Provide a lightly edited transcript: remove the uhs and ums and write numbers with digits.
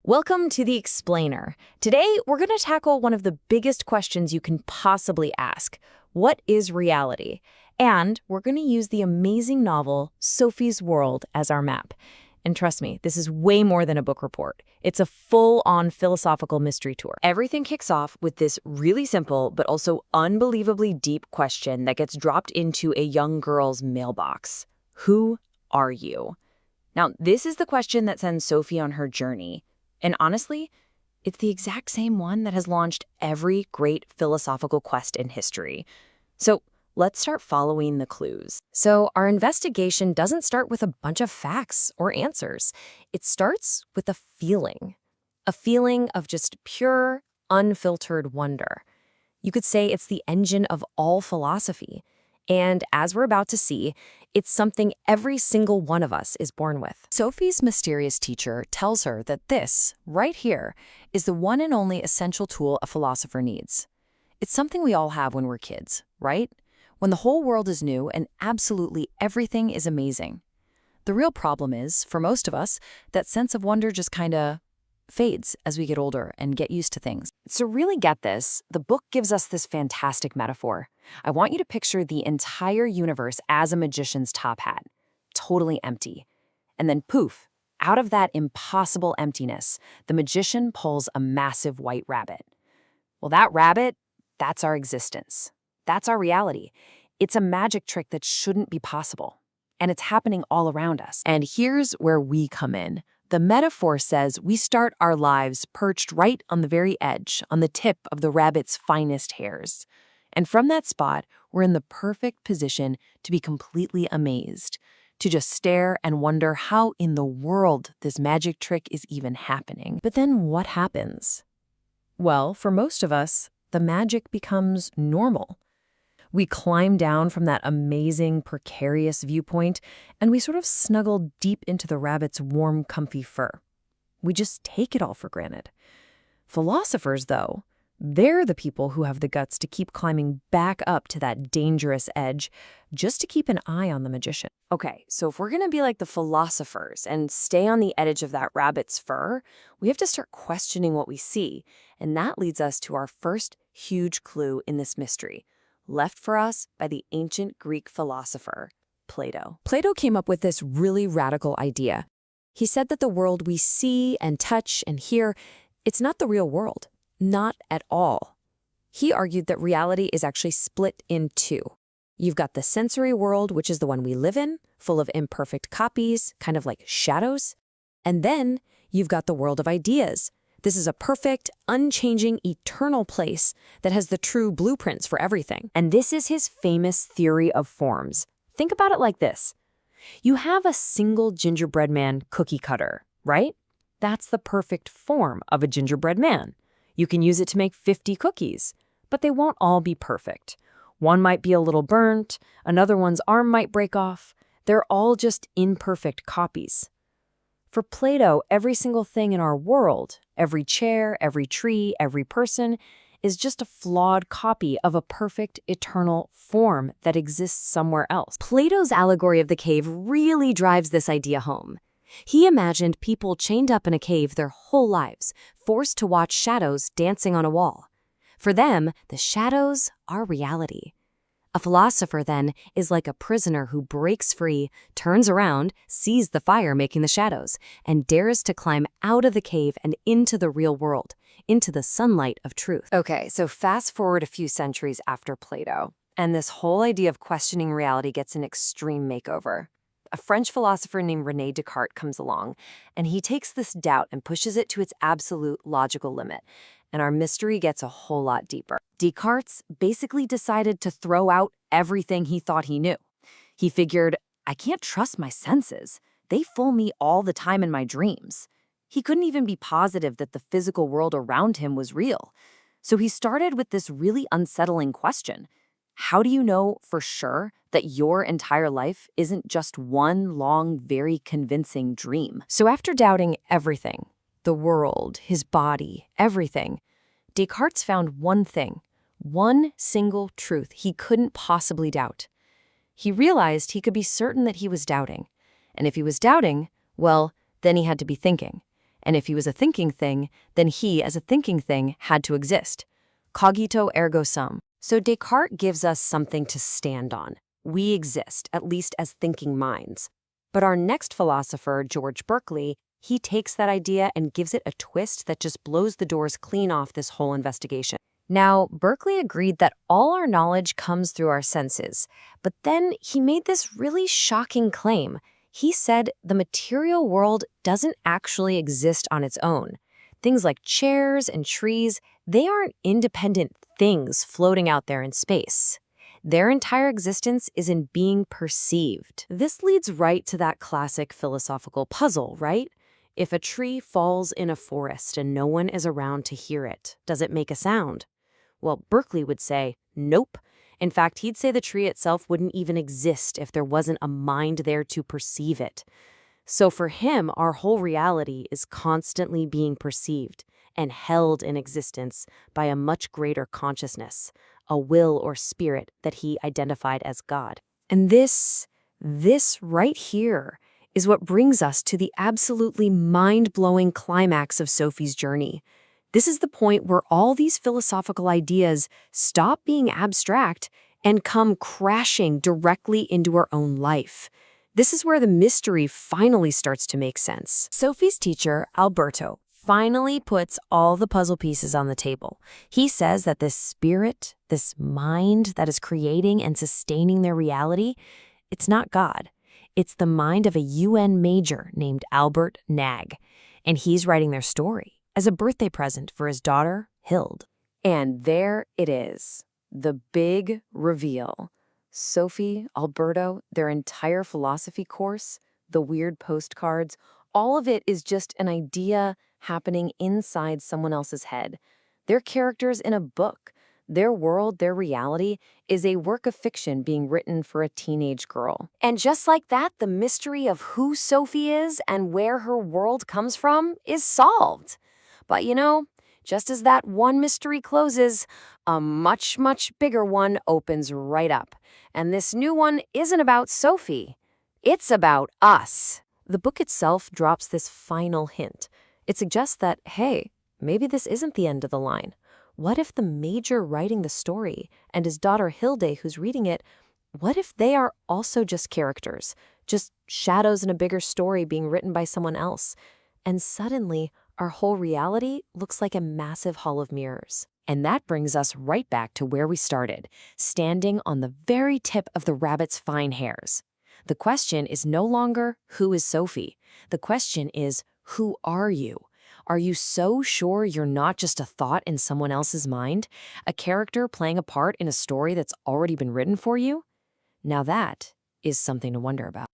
Welcome to The Explainer. Today, we're going to tackle one of the biggest questions you can possibly ask. What is reality? And we're going to use the amazing novel Sophie's World as our map. And trust me, this is way more than a book report. It's a full-on philosophical mystery tour. Everything kicks off with this really simple but also unbelievably deep question that gets dropped into a young girl's mailbox. Who are you? Now, this is the question that sends Sophie on her journey. And honestly, it's the exact same one that has launched every great philosophical quest in history. So let's start following the clues. So our investigation doesn't start with a bunch of facts or answers. It starts with a feeling of just pure, unfiltered wonder. You could say it's the engine of all philosophy. And as we're about to see, it's something every single one of us is born with. Sophie's mysterious teacher tells her that this, right here, is the one and only essential tool a philosopher needs. It's something we all have when we're kids, right? When the whole world is new and absolutely everything is amazing. The real problem is, for most of us, that sense of wonder just kinda fades as we get older and get used to things. To really get this, the book gives us this fantastic metaphor. I want you to picture the entire universe as a magician's top hat, totally empty. And then poof, out of that impossible emptiness, the magician pulls a massive white rabbit. Well, that rabbit, that's our existence. That's our reality. It's a magic trick that shouldn't be possible. And it's happening all around us. And here's where we come in. The metaphor says we start our lives perched right on the very edge, on the tip of the rabbit's finest hairs. And from that spot, we're in the perfect position to be completely amazed, to just stare and wonder how in the world this magic trick is even happening. But then what happens? Well, for most of us, the magic becomes normal. We climb down from that amazing, precarious viewpoint, and we sort of snuggle deep into the rabbit's warm, comfy fur. We just take it all for granted. Philosophers, though, they're the people who have the guts to keep climbing back up to that dangerous edge just to keep an eye on the magician. Okay, so if we're going to be like the philosophers and stay on the edge of that rabbit's fur, we have to start questioning what we see. And that leads us to our first huge clue in this mystery, left for us by the ancient Greek philosopher, Plato. Plato came up with this really radical idea. He said that the world we see and touch and hear, it's not the real world. Not at all. He argued that reality is actually split in two. You've got the sensory world, which is the one we live in, full of imperfect copies, kind of like shadows. And then you've got the world of ideas. This is a perfect, unchanging, eternal place that has the true blueprints for everything. And this is his famous theory of forms. Think about it like this. You have a single gingerbread man cookie cutter, right? That's the perfect form of a gingerbread man. You can use it to make 50 cookies, but they won't all be perfect. One might be a little burnt, another one's arm might break off. They're all just imperfect copies. For Plato, every single thing in our world, every chair, every tree, every person, is just a flawed copy of a perfect, eternal form that exists somewhere else. Plato's allegory of the cave really drives this idea home. He imagined people chained up in a cave their whole lives, forced to watch shadows dancing on a wall. For them, the shadows are reality. A philosopher, then, is like a prisoner who breaks free, turns around, sees the fire making the shadows, and dares to climb out of the cave and into the real world, into the sunlight of truth. Okay, so fast forward a few centuries after Plato, and this whole idea of questioning reality gets an extreme makeover. A French philosopher named René Descartes comes along, and he takes this doubt and pushes it to its absolute logical limit. And our mystery gets a whole lot deeper. Descartes basically decided to throw out everything he thought he knew. He figured, I can't trust my senses. They fool me all the time in my dreams. He couldn't even be positive that the physical world around him was real. So he started with this really unsettling question. How do you know for sure that your entire life isn't just one long, very convincing dream? So after doubting everything, the world, his body, everything, Descartes found one thing, one single truth he couldn't possibly doubt. He realized he could be certain that he was doubting. And if he was doubting, well, then he had to be thinking. And if he was a thinking thing, then he, as a thinking thing, had to exist. Cogito ergo sum. So Descartes gives us something to stand on. We exist, at least as thinking minds. But our next philosopher, George Berkeley, he takes that idea and gives it a twist that just blows the doors clean off this whole investigation. Now, Berkeley agreed that all our knowledge comes through our senses, but then he made this really shocking claim. He said the material world doesn't actually exist on its own. Things like chairs and trees, they aren't independent things floating out there in space. Their entire existence is in being perceived. This leads right to that classic philosophical puzzle, right? If a tree falls in a forest and no one is around to hear it, does it make a sound? Well, Berkeley would say, nope. In fact, he'd say the tree itself wouldn't even exist if there wasn't a mind there to perceive it. So for him, our whole reality is constantly being perceived and held in existence by a much greater consciousness, a will or spirit that he identified as God. And this right here is what brings us to the absolutely mind-blowing climax of Sophie's journey. This is the point where all these philosophical ideas stop being abstract and come crashing directly into our own life. This is where the mystery finally starts to make sense. Sophie's teacher, Alberto, finally puts all the puzzle pieces on the table. He says that this spirit, this mind that is creating and sustaining their reality, it's not God. It's the mind of a UN major named Albert Nag, and he's writing their story as a birthday present for his daughter, Hild. And there it is, the big reveal. Sophie, Alberto, their entire philosophy course, the weird postcards, all of it is just an idea happening inside someone else's head. They're characters in a book. Their world, their reality, is a work of fiction being written for a teenage girl. And just like that, the mystery of who Sophie is and where her world comes from is solved. But you know, just as that one mystery closes, a much, much bigger one opens right up. And this new one isn't about Sophie. It's about us. The book itself drops this final hint. It suggests that, hey, maybe this isn't the end of the line. What if the major writing the story and his daughter Hilde who's reading it, what if they are also just characters, just shadows in a bigger story being written by someone else? And suddenly, our whole reality looks like a massive hall of mirrors. And that brings us right back to where we started, standing on the very tip of the rabbit's fine hairs. The question is no longer, who is Sophie? The question is, who are you? Are you so sure you're not just a thought in someone else's mind, a character playing a part in a story that's already been written for you? Now that is something to wonder about.